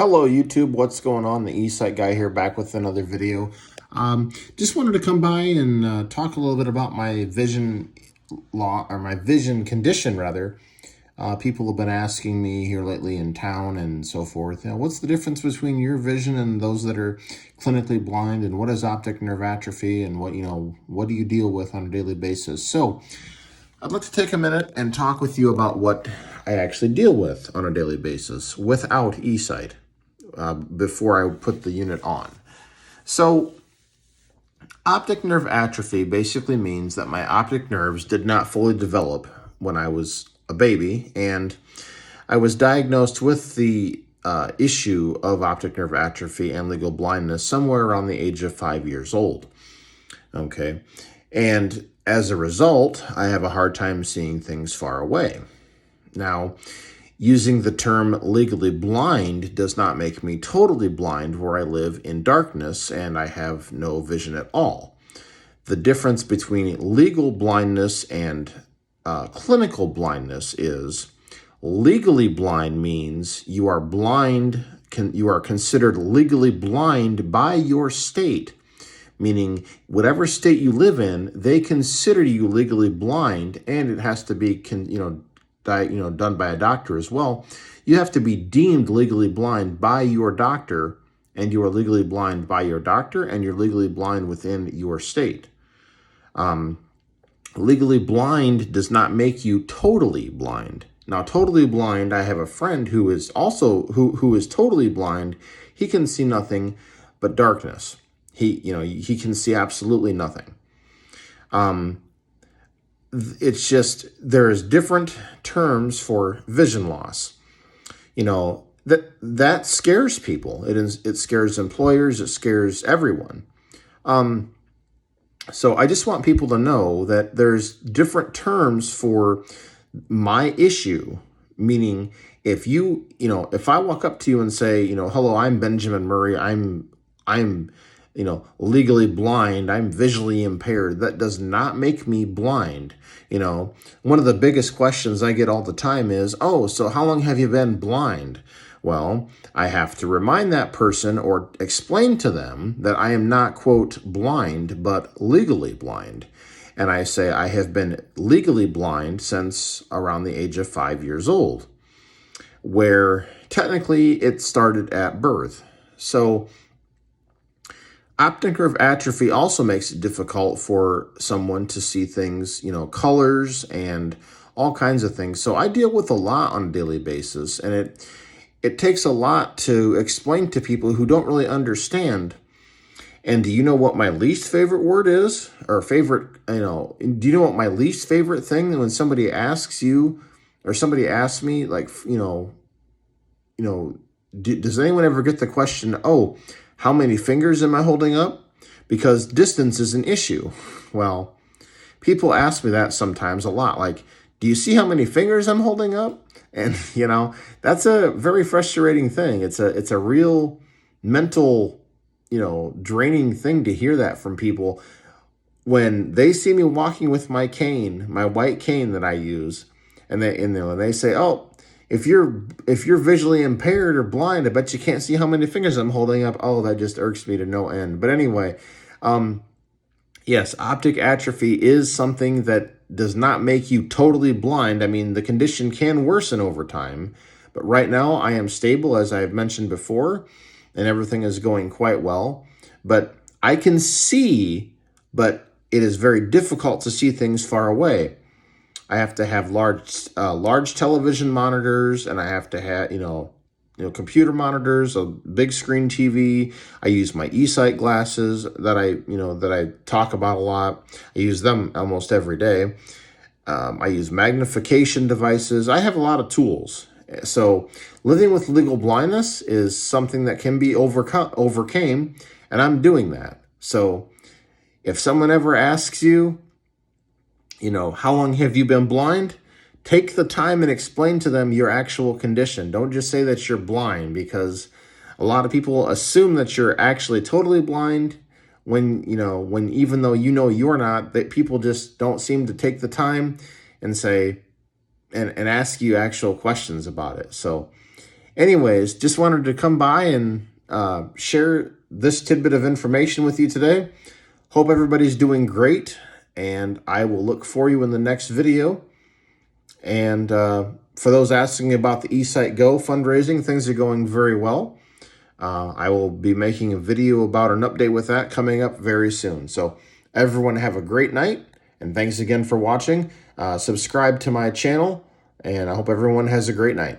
Hello YouTube, what's going on? The eSight guy here, back with another video. Just wanted to come by and talk a little bit about my vision my vision condition rather. People have been asking me here lately in town and so forth, what's the difference between your vision and those that are clinically blind, and what is optic nerve atrophy, and what do you deal with on a daily basis? So I'd like to take a minute and talk with you about what I actually deal with on a daily basis without eSight. Before I put the unit on. So optic nerve atrophy basically means that my optic nerves did not fully develop when I was a baby, and I was diagnosed with the issue of optic nerve atrophy and legal blindness somewhere around the age of 5 years old. Okay, and as a result, I have a hard time seeing things far away. Now, using the term legally blind does not make me totally blind where I live in darkness and I have no vision at all. The difference between legal blindness and clinical blindness is legally blind means you are blind, you are considered legally blind by your state, meaning whatever state you live in, they consider you legally blind, and it has to be done by a doctor as well. You have to be deemed legally blind by your doctor, and you are legally blind by your doctor, and you're legally blind within your state. Legally blind does not make you totally blind. Now, totally blind, I have a friend who is also who is totally blind. He can see nothing but darkness. He can see absolutely nothing. It's just there's different terms for vision loss. That scares people. It scares employers. It scares everyone. So I just want people to know that there's different terms for my issue. Meaning, if I walk up to you and say, hello, I'm Benjamin Murray. I'm legally blind. I'm visually impaired. That does not make me blind. One of the biggest questions I get all the time is, oh, so how long have you been blind? Well, I have to remind that person or explain to them that I am not, quote, blind, but legally blind. And I say I have been legally blind since around the age of 5 years old, where technically it started at birth. So optic nerve atrophy also makes it difficult for someone to see things, colors and all kinds of things. So I deal with a lot on a daily basis, and it takes a lot to explain to people who don't really understand. And do you know what my least favorite word is? Or favorite, do you know what my least favorite thing when somebody asks you, or somebody asks me, like, does anyone ever get the question, oh, how many fingers am I holding up? Because distance is an issue. Well, people ask me that sometimes a lot. Like, do you see how many fingers I'm holding up? And, that's a very frustrating thing. It's a real mental, draining thing to hear that from people when they see me walking with my cane, my white cane that I use, and they say, oh, if you're visually impaired or blind, I bet you can't see how many fingers I'm holding up. Oh, that just irks me to no end. But anyway, yes, optic atrophy is something that does not make you totally blind. I mean, the condition can worsen over time, but right now I am stable, as I've mentioned before, and everything is going quite well. But I can see, but it is very difficult to see things far away. I have to have large television monitors, and I have to have, computer monitors, a big screen TV. I use my eSight glasses that I talk about a lot. I use them almost every day. I use magnification devices. I have a lot of tools. So living with legal blindness is something that can be overcame, and I'm doing that. So if someone ever asks you, how long have you been blind? Take the time and explain to them your actual condition. Don't just say that you're blind, because a lot of people assume that you're actually totally blind when even though you're not, that people just don't seem to take the time and say, and ask you actual questions about it. So Anyways, just wanted to come by and share this tidbit of information with you today. Hope everybody's doing great, and I will look for you in the next video. And for those asking about the eSight Go fundraising, things are going very well. I will be making a video about an update with that coming up very soon. So everyone have a great night, and thanks again for watching. Subscribe to my channel, and I hope everyone has a great night.